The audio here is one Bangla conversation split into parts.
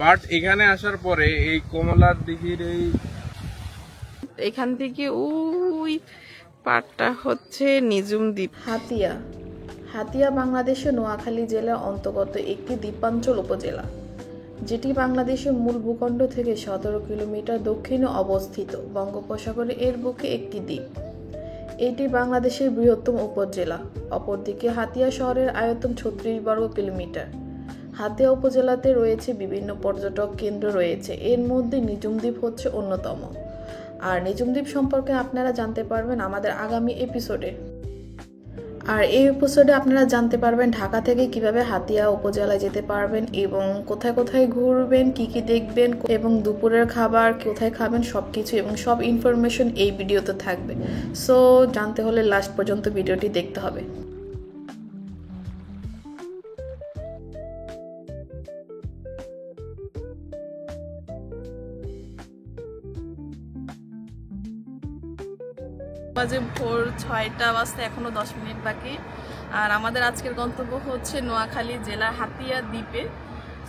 বাট এখানে আসার পরে এই কমলার দিঘির এখান থেকে ওই পাটটা হচ্ছে নিজুম দ্বীপ। হাতিয়া বাংলাদেশের নোয়াখালী জেলার অন্তর্গত একটি দ্বীপাঞ্চল উপজেলা, যেটি বাংলাদেশের মূল ভূখণ্ড থেকে 17 কিলোমিটার দক্ষিণে অবস্থিত। বঙ্গোপসাগরে এর বুকে একটি দ্বীপ। এটি বাংলাদেশের বৃহত্তম উপজেলা। অপরদিকে হাতিয়া শহরের আয়তন 36 বর্গ কিলোমিটার। হাতিয়া উপজেলাতে রয়েছে বিভিন্ন পর্যটক কেন্দ্র রয়েছে, এর মধ্যে নিজুম দ্বীপ হচ্ছে অন্যতম। আর নিজুম দ্বীপ সম্পর্কে আপনারা জানতে পারবেন আমাদের আগামী এপিসোডে। আর এই এপিসোডে আপনারা জানতে পারবেন ঢাকা থেকে কিভাবে হাতিয়া উপজেলায় যেতে পারবেন এবং কোথায় কোথায় ঘুরবেন, কি কি দেখবেন এবং দুপুরের খাবার কোথায় খাবেন, সবকিছু এবং সব ইনফরমেশন এই ভিডিওতে থাকবে। সো জানতে হলে লাস্ট পর্যন্ত ভিডিওটি দেখতে হবে। বাজে ভোর 6টা বাজতে এখনো 10 মিনিট বাকি। আর আমাদের আজকের গন্তব্য হচ্ছে নোয়াখালী জেলার হাতিয়া দ্বীপে।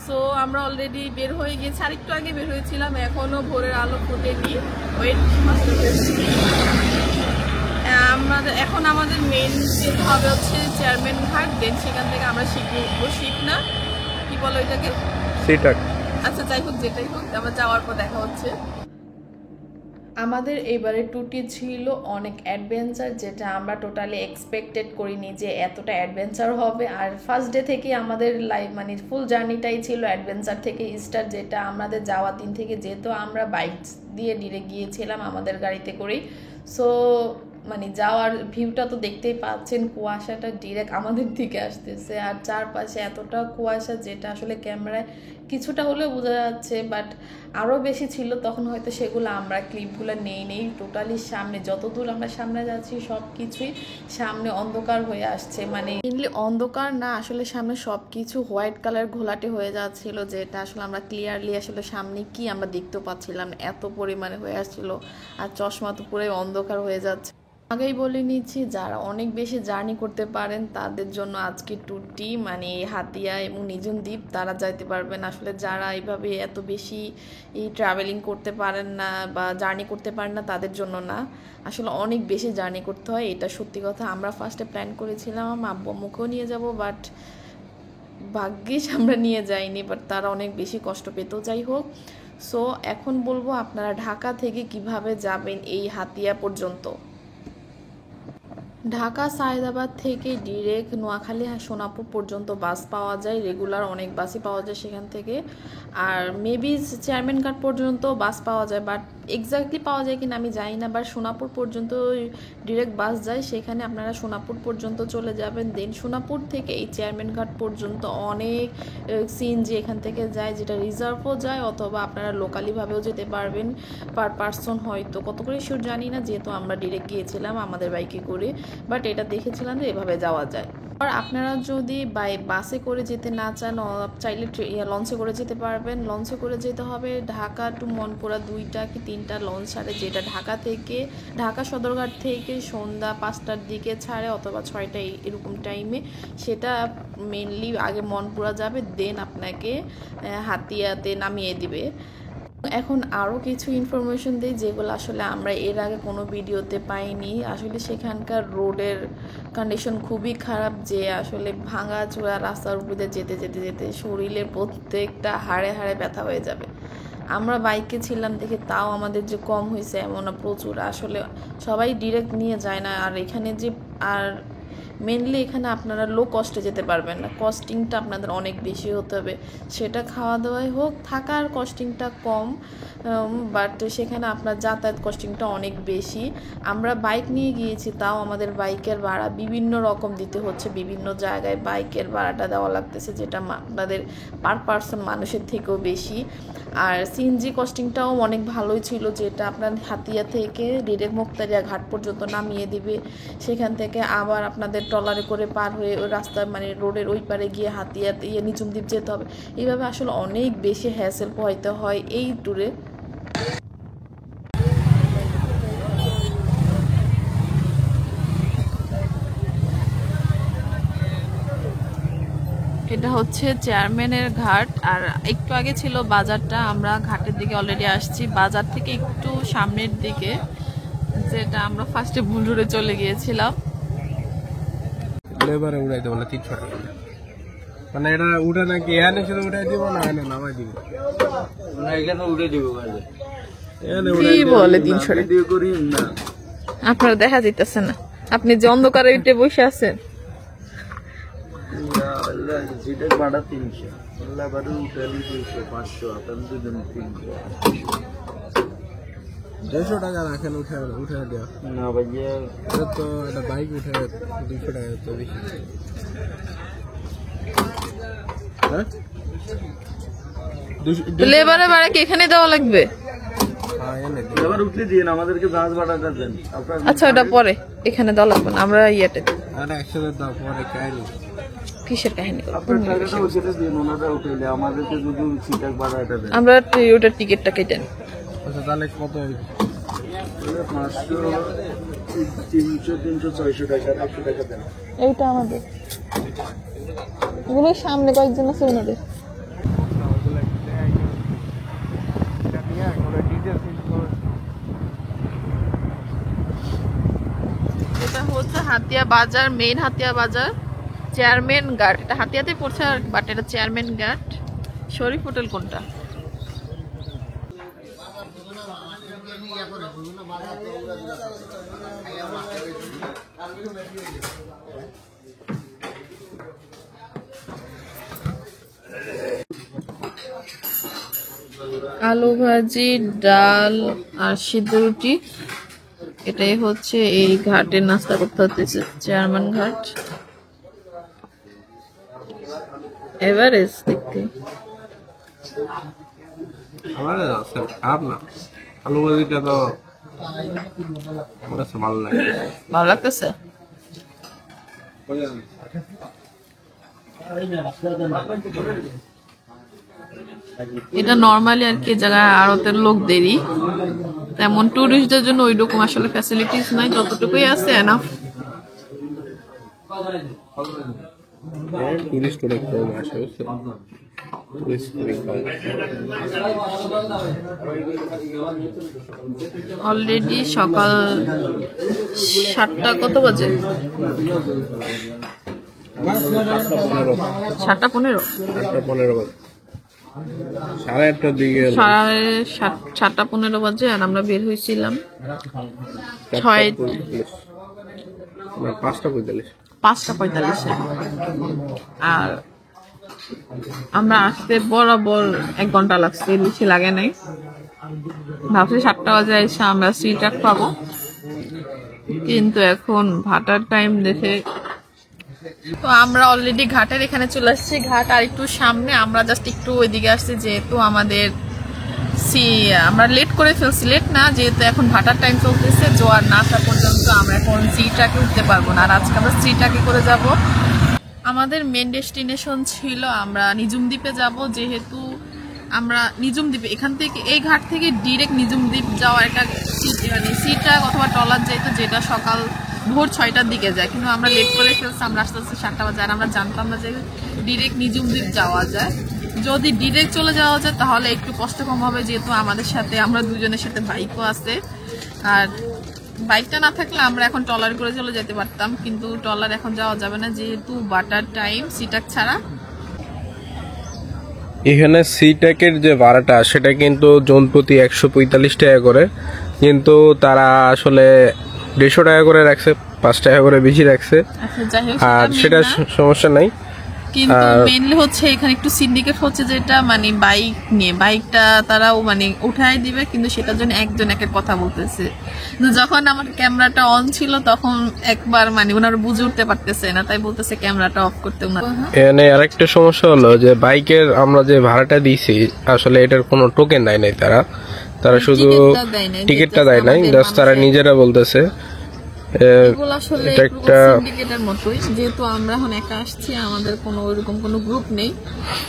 সো আমরা অলরেডি বের হয়ে গিয়েছি, আর একটু আগে বের হয়েছিলাম, এখনো ভোরের আলো ফুটেনি। এখন আমাদের মেইন যেতে হবে হচ্ছে চেয়ারম্যান ঘাট, দেন সেখান থেকে আমরা শিখ না কি বলো এটাকে, আচ্ছা যাই হোক, যেটাই হোক আমরা যাওয়ার পর দেখা হচ্ছে। আমাদের এবারে ট্যুরটি ছিল অনেক অ্যাডভেঞ্চার, যেটা আমরা টোটালি এক্সপেক্টেড করিনি যে এতটা অ্যাডভেঞ্চার হবে। আর ফার্স্ট ডে থেকে আমাদের মানে ফুল জার্নিটাই ছিল অ্যাডভেঞ্চার থেকে স্টার্ট, যেটা আমাদের যাওয়ার দিন থেকে, যেহেতু আমরা বাইক দিয়ে ডিরেক্ট গিয়েছিলাম আমাদের গাড়িতে করেই। সো মানে যাওয়ার ভিউটা তো দেখতেই পাচ্ছেন, কুয়াশাটা ডিরেক্ট আমাদের দিকে আসতেছে আর চারপাশে এতটা কুয়াশা যেটা আসলে ক্যামেরায় কিছুটা হলেও বোঝা যাচ্ছে, বাট আরও বেশি ছিল। তখন হয়তো সেগুলো আমরা ক্লিপগুলো নেই টোটালি সামনে যতদূর আমরা সামনে যাচ্ছি সব কিছুই সামনে অন্ধকার হয়ে আসছে, মানে মেনলি অন্ধকার না, আসলে সামনে সব কিছু হোয়াইট কালার ঘোলাটে হয়ে যাচ্ছিল, যেটা আসলে আমরা ক্লিয়ারলি আসলে সামনে কি আমরা দেখতেও পাচ্ছিলাম, এত পরিমাণে হয়ে আসছিল। আর চশমা তো পুরো অন্ধকার হয়ে যাচ্ছে। আগেই বলে নিচ্ছি, যারা অনেক বেশি জার্নি করতে পারেন তাদের জন্য আজকের ট্যুরটি, মানে হাতিয়া এবং নিজুম দ্বীপ তারা যাইতে পারবেন। আসলে যারা এইভাবে এত বেশি ট্রাভেলিং করতে পারেন না বা জার্নি করতে পারেন না তাদের জন্য না, আসলে অনেক বেশি জার্নি করতে হয়, এটা সত্যি কথা। আমরা ফার্স্টে প্ল্যান করেছিলাম আমার আব্বু আম্মুকেও নিয়ে যাব, বাট ভাগ্যিস আমরা নিয়ে যাইনি, বাট তারা অনেক বেশি কষ্ট পেত। যাই হোক, সো এখন বলবো আপনারা ঢাকা থেকে কিভাবে যাবেন এই হাতিয়া পর্যন্ত। ঢাকা সায়েদাবাদ থেকে ডিরেক্ট নোয়াখালী সোনাপুর পর্যন্ত বাস পাওয়া যায়, রেগুলার অনেক বাসই পাওয়া যায় সেখান থেকে। আর মেবি চেয়ারম্যান ঘাট পর্যন্ত বাস পাওয়া যায়, বাট এক্স্যাক্টলি পাওয়া যায় কিনা আমি জানি না, বাট সোনাপুর পর্যন্ত ডিরেক্ট বাস যায়, সেখানে আপনারা সোনাপুর পর্যন্ত চলে যাবেন। দেন সোনাপুর থেকে এই চেয়ারম্যান ঘাট পর্যন্ত অনেক সিএনজি এখান থেকে যায়, যেটা রিজার্ভও যায় অথবা আপনারা লোকালিভাবেও যেতে পারবেন। পার পার্সন হয়তো কত করে শিওর জানি না, যেহেতু আমরা ডিরেক্ট গিয়েছিলাম আমাদের বাইকে করে, বাট এটা দেখেছিলাম যে এভাবে যাওয়া যায়। আর আপনারা যদি বাসে করে যেতে না চান, চাইলে লঞ্চে করে যেতে পারবেন। লঞ্চে করে যেতে হবে ঢাকা টু মনপুরা 2টা কি 3টা লঞ্চ ছাড়ে, যেটা ঢাকা সদরঘাট থেকে সন্ধ্যা 5টার দিকে ছাড়ে অথবা 6টা এরকম টাইমে। সেটা মেনলি আগে মনপুরা যাবে, দেন আপনাকে হাতিয়াতে নামিয়ে দিবে। এখন আরও কিছু ইনফরমেশন দিই যেগুলো আসলে আমরা এর আগে কোনো ভিডিওতে পাইনি। আসলে সেখানকার রোডের কন্ডিশন খুবই খারাপ, যে আসলে ভাঙা চোরা রাস্তার উপরে যেতে যেতে যেতে শরীরের প্রত্যেকটা হাড়ে হাড়ে ব্যথা হয়ে যাবে। আমরা বাইকে ছিলাম দেখে তাও আমাদের যে কম হয়েছে এমন না, প্রচুর। আসলে সবাই ডিরেক্ট নিয়ে যায় না, আর এখানে যে আর মেনলি এখানে আপনারা লো কস্টে যেতে পারবেন না, কস্টিংটা আপনাদের অনেক বেশি হতে হবে। সেটা খাওয়া দাওয়াই হোক, থাকার কস্টিংটা কম, বাট সেখানে আপনার যাতায়াত কস্টিংটা অনেক বেশি। আমরা বাইক নিয়ে গিয়েছি, তাও আমাদের বাইকের ভাড়া বিভিন্ন রকম দিতে হচ্ছে, বিভিন্ন জায়গায় বাইকের ভাড়াটা দেওয়া লাগতেছে, যেটা আপনাদের পার পার্সন মানুষের থেকেও বেশি। আর সিএনজি কস্টিংটাও অনেক ভালোই ছিল, যেটা আপনার হাতিয়া থেকে ডিরেক্ট মুক্তারিয়া ঘাট পর্যন্ত নামিয়ে দিবে, সেখান থেকে আবার আপনাদের ট্রলারে করে পার হয়ে ওই রাস্তায় মানে রোডের ওই পারে গিয়ে হাতিয়াতে নিজুম দ্বীপ যেতে হবে। এইভাবে আসলে অনেক বেশি হ্যাসেল পোহাইতে হয় এই ট্যুরে। এটা হচ্ছে চেয়ারম্যানের ঘাট, আর একটু আগে ছিল বাজারটা। আমরা ঘাটের দিকে অলরেডি আসছি, বাজার থেকে একটু সামনের দিকে, যেটা আমরা ফার্স্টে ভুল রুটে চলে গিয়েছিলাম। লেবারে উড়াইতে বলে 300 টাকা, মানে এটা উঠে নাকি এখানে শুধু উঠাই দিব না এখানে নামাই দিব? না এখানে উঠে দিব। কি বলে 300 টাকা দিয়ে করি না? আপনারা দেখা যাইতেছে না, আপনি যে অন্ধকারে উঠে বসে আছেন। ভাড়া 300, লেবারে উঠালি 200, 500, আপনার দুজন 300। 150 টাকা রাখেন উঠে উঠে দেওয়া না ভাইয়া, এটা তো একটা বাইক উঠে 200 টাকা তো বেশি। হ্যাঁ লেবারে ভাড়া কি এখানে দেওয়া লাগবে? লেবার উঠলে দিন, আমাদেরকে জাহাজ ভাড়াটা দেন। আচ্ছা ওটা পরে, এখানে দেওয়া লাগবে না, আমরা ইয়েতে আরে 100 দাও পরে কাহিনী। কিসের কাহিনী? আপনার টাকাটা ওইটা দিন, ওনারা উঠাইলে আমাদেরকে যদি সিটাক ভাড়াটা দেন। আমরা ওটার টিকিটটা কেটেন। আচ্ছা তাহলে কত? 500, 300, 600 টাকা, 100 টাকা দেন। এইটা আমাদের, ওগুলো সামনে কয়েকজন আছে ওনাদের। এটা হচ্ছে হাতিয়া বাজার, মেইন হাতিয়া বাজার, চেয়ারম্যান ঘাট। এটা হাতিয়াতে পড়ছে, আর বাট এটা চেয়ারম্যান ঘাট। শরীফ হোটেল কোনটা? আলু ভাজি, ডাল আর সিদ্ধ রুটি। এটাই হচ্ছে এই ঘাটের নাস্তা করতে হতেছে, চেয়ারম্যান ঘাট। এভারেস্ট দেখতে আমার আছে খারাপ না, আলু ভাজিটা তো আমার কাছে ভালো লাগে। ভালো লাগতেছে। এটা নর্মালি আর কি জায়গায় আড়তের লোকদেরই, তেমন টুরিস্টদের জন্য ওইরকম আসলে ফ্যাসিলিটিস নাই, যতটুকুই আছে এনাফ। টুরিস্ট অনেক কম আসে, অলরেডি সকাল 7টা, কত বাজে? 7:15। 7:15 বাজে, 8:30টার দিকে, 7:15 বাজে। আর আমরা বের হয়েছিলাম 5:45। আর আমরা আসতে বরাবর 1 ঘন্টা লাগছে, বেশি লাগে নাই। ভাবছি 7টা বাজে এসে আমরা সি ট্রাক পাবো, কিন্তু এখন ভাটার টাইম দেখে তো আমরা অলরেডি ঘাটের এখানে চলে আসছি। ঘাট আর একটু সামনে, আমরা জাস্ট একটু ওইদিকে আসছি যেহেতু আমাদের আমরা লেট করে ফেলছি। লেট না, যেহেতু এখন ভাটার টাইম চলতেছে, জোয়ার না আসা পর্যন্ত আমরা এখন সি ট্রাকে উঠতে পারবো না। আর আজকে আমরা সি ট্রাকে করে যাব। আমাদের মেন ডেস্টিনেশন ছিল আমরা নিজুম দ্বীপে যাব, যেহেতু আমরা নিজুম দ্বীপে এখান থেকে এই ঘাট থেকে ডিরেক্ট নিজুম দ্বীপ যাওয়ার একটা মানে সি ট্রাক অথবা ট্রলার যাইতো, যেটা সকাল ভোর 6টার দিকে যায়, কিন্তু আমরা লেট করে ফেলছি। আমরা আস্তে আস্তে 7টা বাজে, আর আমরা জানতাম না যে ডিরেক্ট নিজুম দ্বীপ যাওয়া যায়। যদি ডিরেক্ট চলে যাওয়া যায় তাহলে একটু কষ্ট কম হবে, যেহেতু আমাদের সাথে আমরা দুজনের সাথে বাইকও আছে। আর বাইকটা না থাকলে আমরা এখন ট্রলার করে চলে যেতে পারতাম, কিন্তু ট্রলার এখন যাওয়া যাবে না যেহেতু বাটার টাইম সিটাক ছাড়া। এখানে সি ট্যাকের যে ভাড়াটা সেটা কিন্তু জন প্রতি 145 টাকা করে, কিন্তু তারা আসলে 150 টাকা করে রাখছে, 5 টাকা করে বেশি রাখছে। আর সেটা সমস্যা নাই, কিন্তু মেইনলি হচ্ছে এখানে একটু সিন্ডিকেট হচ্ছে, যেটা মানে বাইক নিয়ে, বাইকটা তারাও মানে উঠাই দিবে, কিন্তু সেটার জন্য একজন এক কথা বলতেছে। যখন আমার ক্যামেরাটা অন ছিল তখন একবার মানে ওনারা বুঝে উঠতে পারতেছে না, তাই বলতেছে ক্যামেরাটা অফ করতে। এখানে আরেকটা সমস্যা হলো যে বাইকের আমরা যে ভাড়াটা দিয়েছি আসলে এটার কোনো টোকেন দেয় নাই, তারা শুধু টিকিটটা দেয় নাই, জাস্ট তারা নিজেরা বলতেছে। এটা একটা সিন্ডিকেটের মতোই, যেহেতু আমরা এখন একা আসছি, আমাদের কোনো ওইরকম কোনো গ্রুপ নেই।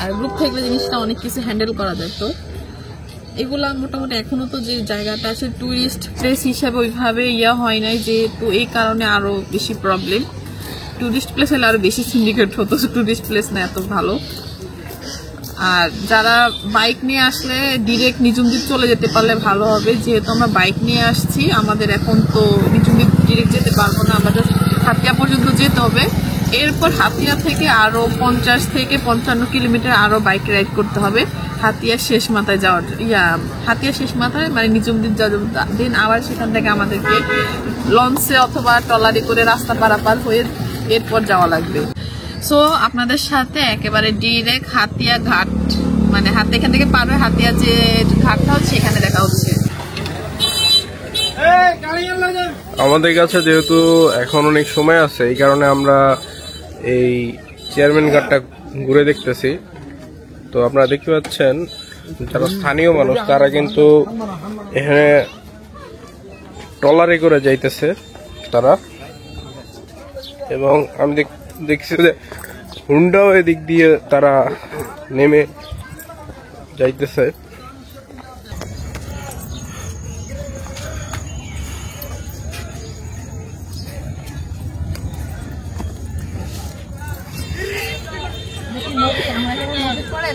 আর গ্রুপ থাকলে জিনিসটা অনেক কিছু হ্যান্ডেল করা যায়। তো এগুলা মোটামুটি এখনো তো যে জায়গাটা আছে টুরিস্ট প্লেস হিসাবে ওইভাবে হয় নাই, যেহেতু এই কারণে আরো বেশি প্রবলেম। টুরিস্ট প্লেস হলে আরো বেশি সিন্ডিকেট হতো, টুরিস্ট প্লেস না এত ভালো। আর যারা বাইক নিয়ে আসলে ডিরেক্ট নিজুম দ্বীপ চলে যেতে পারলে ভালো হবে, যেহেতু আমরা বাইক নিয়ে আসছি, আমাদের এখন তো নিজুম দ্বীপ ডিরেক্ট যেতে পারবো না, আমাদের হাতিয়া পর্যন্ত যেতে হবে। এরপর হাতিয়া থেকে আরো 50 থেকে 55 কিলোমিটার আরো বাইক রাইড করতে হবে হাতিয়া শেষ মাথায় যাওয়ার, হাতিয়া শেষ মাথায় মানে নিজুম দ্বীপ যাওয়ার। দিন আবার সেখান থেকে আমাদেরকে লঞ্চে অথবা ট্রলারে করে রাস্তা পারাপার হয়ে এরপর যাওয়া লাগবে। সো আপনাদের সাথে একেবারে ডিরেক্ট হাতিয়া ঘাট, মানে এখান থেকে পার হয়ে হাতিয়া যে ঘাটটা হচ্ছে সেখানে দেখা হচ্ছে। আমাদের কাছে যেহেতু এখন অনেক সময় আছে, এই কারণে আমরা এই চেয়ারম্যান ঘাটটা ঘুরে দেখতেছি। তো আপনারা দেখতে পাচ্ছেন যারা স্থানীয় মানুষ তারা কিন্তু এখানে ট্রলারে করে যাইতেছে তারা, এবং আমি দেখছি যে হুন্ডাও এদিক দিয়ে তারা নেমে যাইতেছে।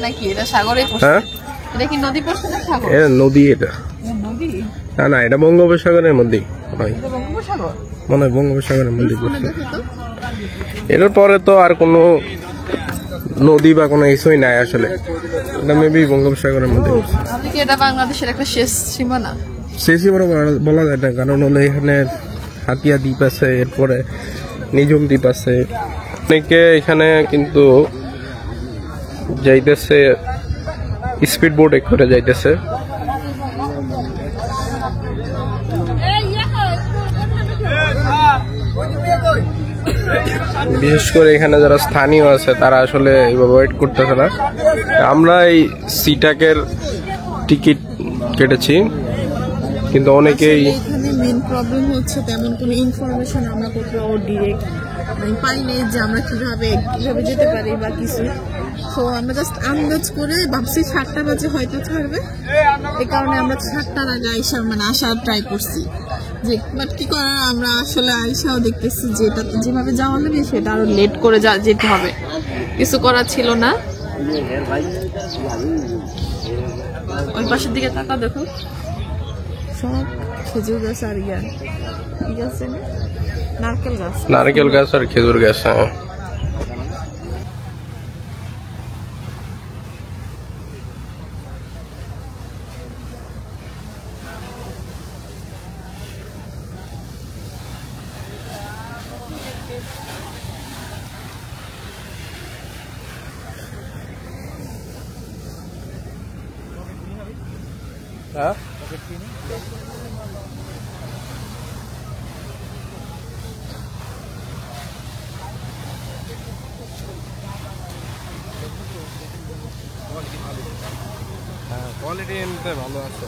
নাকি এটা সাগরে? হ্যাঁ, এটা কি নদী পড়ছে না সাগর? নদী, এটা নদী না, এটা বঙ্গোপসাগরের মধ্যে বঙ্গোপসাগর মনে হয়, বঙ্গোপসাগরের মধ্যে পড়ছে। এর পরে তো আর কোনো নদী বা কোনো কিছুই নাই আসলে, এটা মেবি বঙ্গোপসাগরের মধ্যে পড়ছে। তাহলে কি এটা বাংলাদেশের একটা শেষ সীমানা? শেষই বলা যায় না, কারণ হলে এখানে হাতিয়া দ্বীপ আছে, এরপরে নিজুম দ্বীপ আছে। অনেকে এখানে কিন্তু যাইতেছে স্পিড বোটে করে যাইতেছে। বিশেষ করে এখানে যারা স্থানীয় আছে তারা আসলে এইভাবে ওয়েট করতেছে না। আমরা এই সিটাকের টিকিট কেটেছি, কিন্তু অনেকেই এখানে মেন প্রবলেম হচ্ছে তেমন কোনো ইনফরমেশন আমরা কোথাও ডিরেক্ট পাইনি যে আমরা কিভাবে যেতে পারি বা কিছু। তো আমরা জাস্ট আন্দাজ করে ভাবছি 7টা বাজে হয়তো ছাড়বে, এই কারণে আমরা 7টার আগে আসার ট্রাই করছি। যে বাট কি করার, আমরা আসলে আইসাও দেখতেছি যেটা যেভাবে যাওয়া লাগবে সেটা আরো লেট করে যেতে হবে, কিছু করার ছিল না। ওই পাশের দিকে তাকা, দেখো সব খেজুর গাছ আর কি গাছ আছে, নারকেল গাছ আর খেজুর গাছ। হ্যাঁ, কোয়ালিটি এমনিতে ভালো আছে।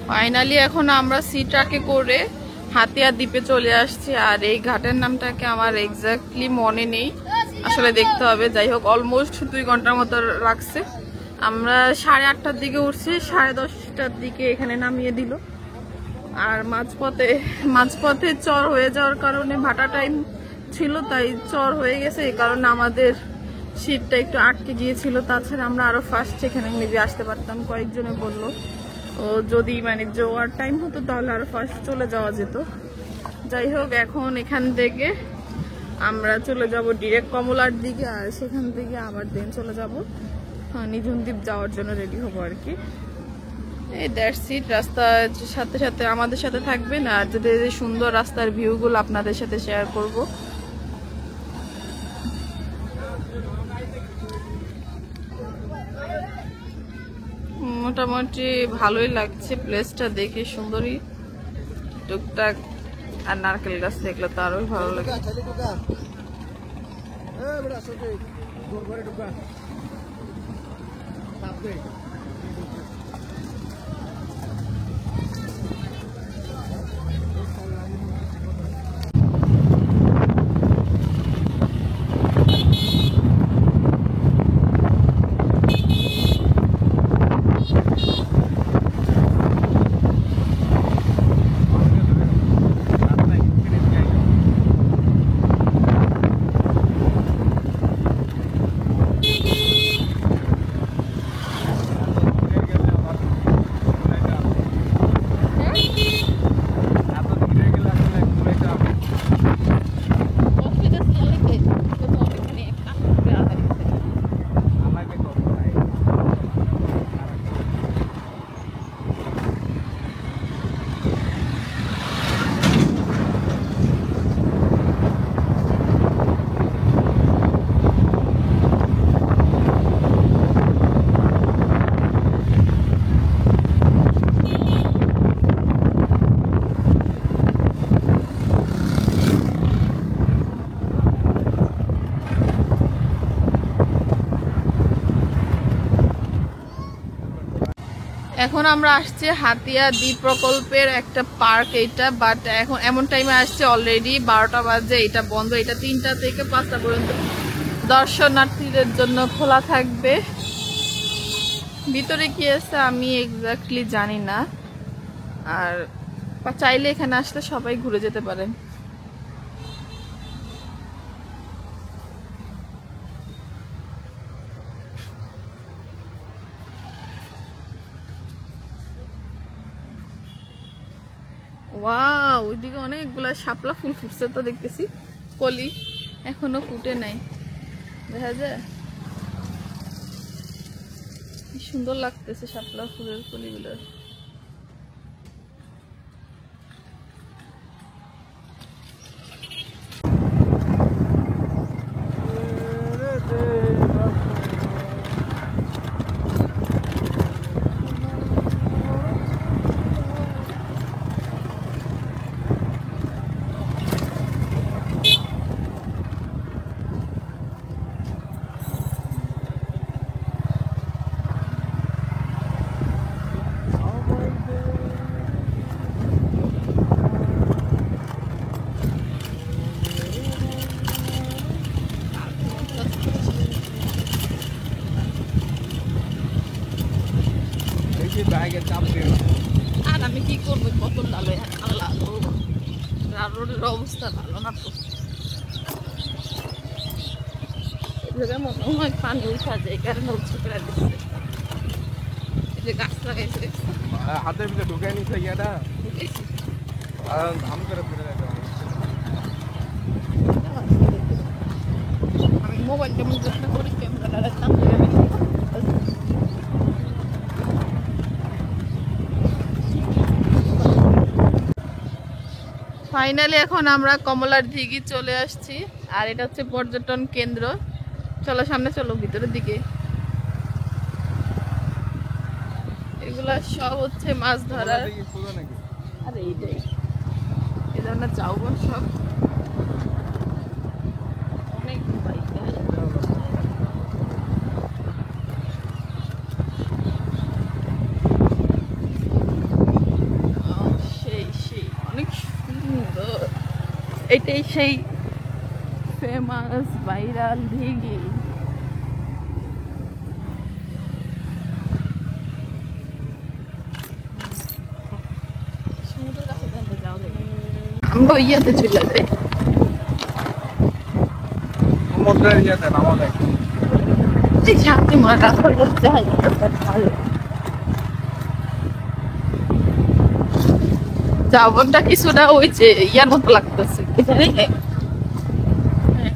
ফাইনালি এখন আমরা সি ট্রাকে করে হাতিয়া দ্বীপে চলে আসছি। আর এই ঘাটের নামটাকে আমার এক্স্যাক্টলি মনে নেই, আসলে দেখতে হবে। যাই হোক, অলমোস্ট 2 ঘন্টার মতো লাগছে। আমরা 8:30টার দিকে উঠছি, 10:30টার দিকে এখানে নামিয়ে দিল। আর মাঝপথে চর হয়ে যাওয়ার কারণে ভাটা টাইম ছিল, তাই চর হয়ে গেছে, এই কারণে আমাদের সিটটা একটু আটকে গিয়েছিল। তাছাড়া আমরা আরো ফার্স্ট এখানে মেবি আসতে পারতাম, কয়েকজনে বললো। ও যদি জোয়ার টাইম হতো তাহলে আরো ফার্স্ট চলে যাওয়া যেত। যাই হোক, এখন এখান থেকে আমরা চলে যাব ডিরেক্ট কমলার দিকে, আর সেখান থেকে আবার দেন চলে যাব নিঝুম দ্বীপ যাওয়ার জন্য রেডি হবো আর কি। এই দ্যাটস ইট। রাস্তার সাথে সাথে আমাদের সাথে থাকবেন, আর যদি এই সুন্দর রাস্তার ভিউগুলো আপনাদের সাথে শেয়ার করব। মোটামুটি ভালোই লাগছে প্লেসটা দেখে, সুন্দরী। টুকটাক আর নারকেল গাছ দেখলে তো আরোই ভালো লাগে। এখন আমরা আসছি হাতিয়া দ্বীপ প্রকল্পের একটা পার্ক এইটা, বাট এখন এমন টাইমে আসছে অলরেডি 12টা বাজে, এটা বন্ধ। এটা 3টা থেকে 5টা পর্যন্ত দর্শনার্থীদের জন্য খোলা থাকবে। ভিতরে কি আছে আমি এক্স্যাক্টলি জানি না, আর চাইলে এখানে আসলে সবাই ঘুরে যেতে পারেন। ওয়াও, ওইদিকে অনেকগুলা শাপলা ফুল ফুটছে তো দেখতেছি, কলি এখনো ফুটে নাই, দেখা যায়। কি সুন্দর লাগতেছে শাপলা ফুলের কলিগুলো। আর আমি কি করবো, কত ডালে আল্লাহ, রোডের অবস্থা ভালো না তো। মনে হয় পানি উঠা যায়, এই কারণে উঠে ফেলে দিচ্ছে। এই যে গাছ লাগাইছে, হাতের ভিতরে ঢুকে নিচ্ছে ইয়াটা, ধাম করে ফেলে দেয়। আমি মোবাইল কেমন চেষ্টা করি, ক্যামেরাটা রাখতাম। ফাইনালি এখন আমরা কমলার দিঘি চলে আসছি, আর এটা হচ্ছে পর্যটন কেন্দ্র। চলো সামনে, চলো ভিতরের দিকে। এগুলা সব হচ্ছে মাছ ধরার, আর এইটাই এই ধরনের চাউবন সব অনেক বাইক। এটাই সেই ফেমাস ভাইরাল দিঘি। আমরা ইয়াতে চলে যাই, সমুদ্রের ইয়াতে নামা যায়। সাথে মারা হচ্ছে জাবনটা কিছুটা ওই যে ইয়ার মতো লাগতেছে,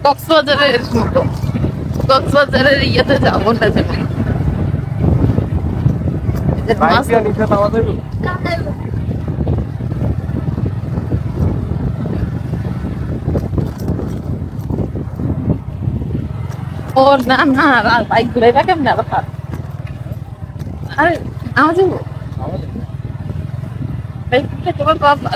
কক্সবাজারের মতো। কক্সবাজারের ইয়াতে জাবনটা যেমন ও না না বাইক ঘুরাইবা কেমন আবার? আরে আমার যাবো বাইক তোমার বাবা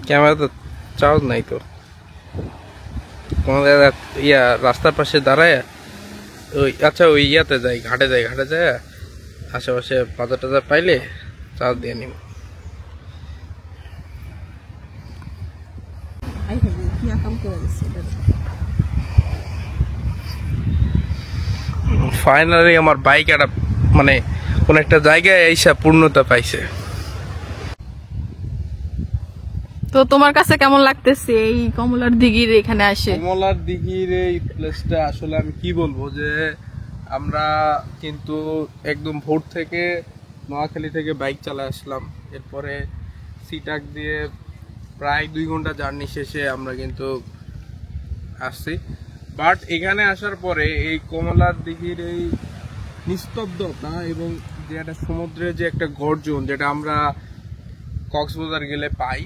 ক্যামেরা তো চার্জ নাই তো, তোমাদের ইয়া রাস্তার পাশে দাঁড়ায় ওই আচ্ছা ওই ইয়াতে যাই, ঘাটে যাই, ঘাটে যায় আশেপাশে বাজার টাজার পাইলে চার্জ দিয়ে নিব। ফাইনালি আমার বাইক একটা মানে কোন একটা জায়গায় এসে পূর্ণতা পাইছে। তো তোমার কাছে কেমন লাগতেছে এই কমলার দিঘির এখানে আসে? কমলার দিঘির এই প্লেসটা আসলে আমি কি বলবো যে আমরা কিন্তু একদম ভোর থেকে নোয়াখালী থেকে বাইক চালায় আসলাম, এরপরে সিটাক দিয়ে প্রায় 2 ঘন্টা জার্নি শেষে আমরা কিন্তু আসছি। বাট এখানে আসার পরে এই কমলার দিঘির এই নিস্তব্ধতা এবং যে একটা সমুদ্রের যে একটা গর্জন যেটা আমরা কক্সবাজার গেলে পাই,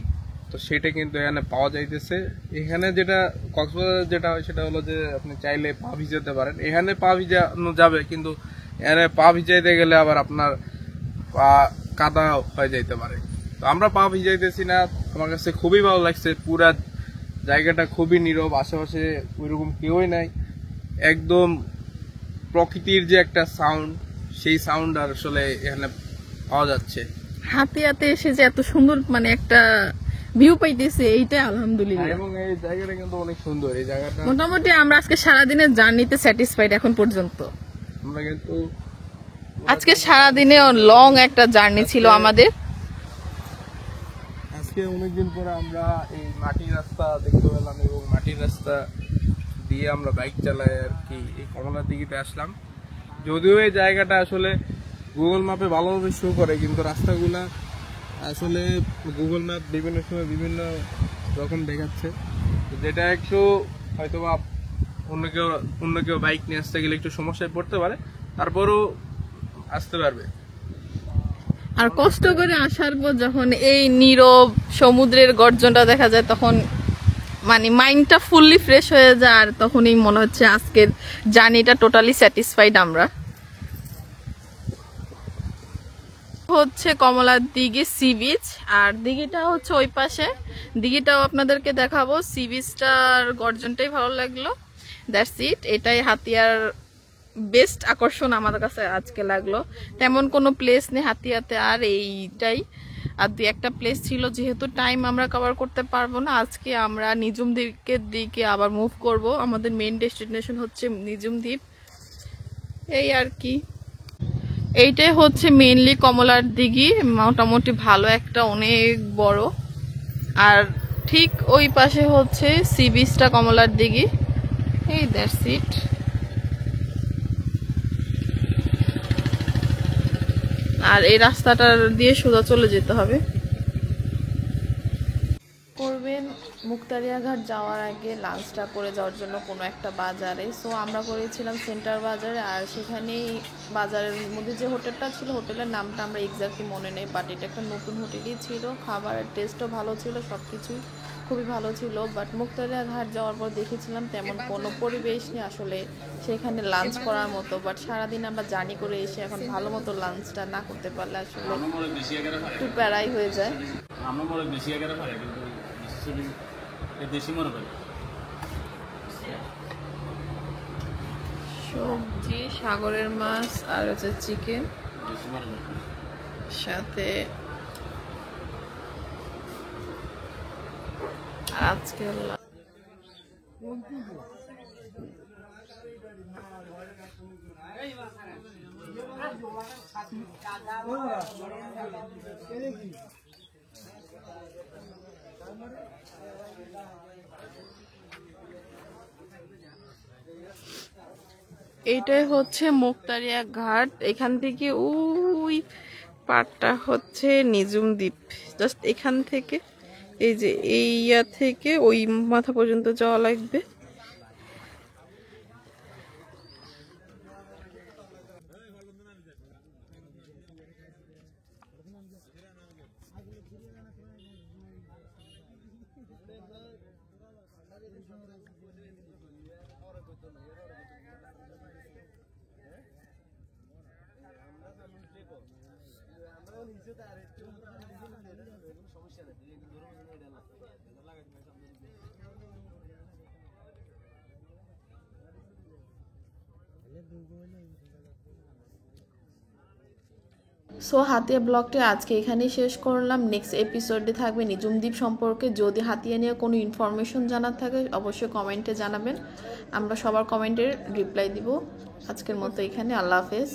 তো সেটা কিন্তু এখানে পাওয়া যাইতেছে। এখানে যেটা কক্সবাজার যেটা হয় সেটা হলো যে আপনি চাইলে পা ভিজাতে পারেন, এখানে পা ভিজানো যাবে, কিন্তু এখানে পা ভিজাইতে গেলে আবার আপনার পা কাদা হয়ে যাইতে পারে। তো আমরা পা ভিজাইতেছি না, আমার কাছে খুবই ভালো লাগছে। পুরা জায়গাটা খুবই নীরব, আশেপাশে ওইরকম কেউই নাই, একদম প্রকৃতির যে একটা সাউন্ড সেই সাউন্ড আর আসলে এখানে পাওয়া যাচ্ছে। হাতে হাতে এসে যে এত সুন্দর মানে একটা ভিউ পাইতেছে, এইটাই আলহামদুলিল্লাহ। এবং এই জায়গাটা কিন্তু অনেক সুন্দর। এই জায়গাটা মোটামুটি আমরা আজকে সারাদিনের জার্নিতে স্যাটিসফাইড এখন পর্যন্ত। আমরা কিন্তু আজকে সারাদিনে লং একটা জার্নি ছিল আমাদের। আজকে অনেকদিন পরে আমরা এই মাটির রাস্তা দেখতে পেলাম এবং মাটির রাস্তা দিয়ে আমরা বাইক চালাই আর কি। এই কমলার দিঘিতে আসলাম, যদিও এই জায়গাটা আসলে গুগল ম্যাপে ভালোভাবে শো করে, কিন্তু রাস্তাগুলা আসলে গুগল ম্যাপ বিভিন্ন সময় বিভিন্ন রকম দেখাচ্ছে, যেটা একটু হয়তো বা অন্য কেউ বাইক নিয়ে আসতে গেলে একটু সমস্যায় পড়তে পারে, তারপরও আসতে পারবে। আর কষ্ট করে আসার পর যখন এই নীরব সমুদ্রের গর্জনটা দেখা যায় তখন মানে মাইন্ডটা ফুললি ফ্রেশ হয়ে যায়, আর তখনই মনে হচ্ছে আজকের জার্নিটা টোটালি স্যাটিসফাইড আমরা। হচ্ছে কমলার দিঘি সি বিচ, আর দিঘিটা হচ্ছে ওই পাশে, দিঘিটাও আপনাদেরকে দেখাবো। সি বিচটার গর্জনটাই ভালো লাগলো, দ্যাটস ইট। এটাই হাতিয়ার বেস্ট আকর্ষণ আমাদের কাছে আজকে লাগলো। তেমন কোনো প্লেস নেই হাতিয়াতে, আর এইটাই। আর দুই একটা প্লেস ছিল, যেহেতু টাইম আমরা কভার করতে পারবো না, আজকে আমরা নিজুম দ্বীপের দিকে আবার মুভ করব। আমাদের মেইন ডেস্টিনেশন হচ্ছে নিজুম দ্বীপ, এই আর কি। এইটাই হচ্ছে মেইনলি কমলার দিঘি, মোটামুটি ভালো একটা, অনেক বড়। আর ঠিক ওই পাশে হচ্ছে সি বিচটা কমলার দিঘি, এই দ্যাটস ইট। আর এই রাস্তাটা দিয়ে সোজা চলে যেতে হবে। করবেন মুক্তারিয়া ঘাট যাওয়ার আগে লাঞ্চটা করে যাওয়ার জন্য কোনো একটা বাজারে। সো আমরা করেছিলাম সেন্টার বাজারে, আর সেখানেই বাজারের মধ্যে যে হোটেলটা ছিল, হোটেলের নামটা আমরা এক্স্যাক্টলি মনে নেই, বাট এটা একটা নতুন হোটেলই ছিল। খাবারের টেস্টও ভালো ছিল, সব কিছুই খুবই ভালো ছিল। বাট মুক্তারিয়া ঘাট যাওয়ার পর দেখেছিলাম তেমন কোনো পরিবেশ নেই আসলে সেখানে লাঞ্চ করার মতো। বাট সারাদিন আমরা জার্নি করে এসে এখন ভালো মতো লাঞ্চটা না করতে পারলে আসলে একটু প্যারাই হয়ে যায়। সবজি, সাগরের মাছ, আর হচ্ছে চিকেন, সাথে আজকে এইটাই হচ্ছে মুক্তারিয়া ঘাট। এখান থেকে ওই পাড়টা হচ্ছে নিজুম দ্বীপ। জাস্ট এখান থেকে এই যে এই ইয়া থেকে ওই মাথা পর্যন্ত যাওয়া লাগবে। সো হাতিয়া ব্লগটি আজকে এখানেই শেষ করলাম। নেক্সট এপিসোডে থাকবে নিজুম দ্বীপ সম্পর্কে। যদি হাতিয়া নিয়ে কোনো ইনফরমেশন জানার থাকে অবশ্যই কমেন্টে জানাবেন, আমরা সবার কমেন্টের রিপ্লাই দিব। আজকের মতো এখানে, আল্লাহ হাফেজ।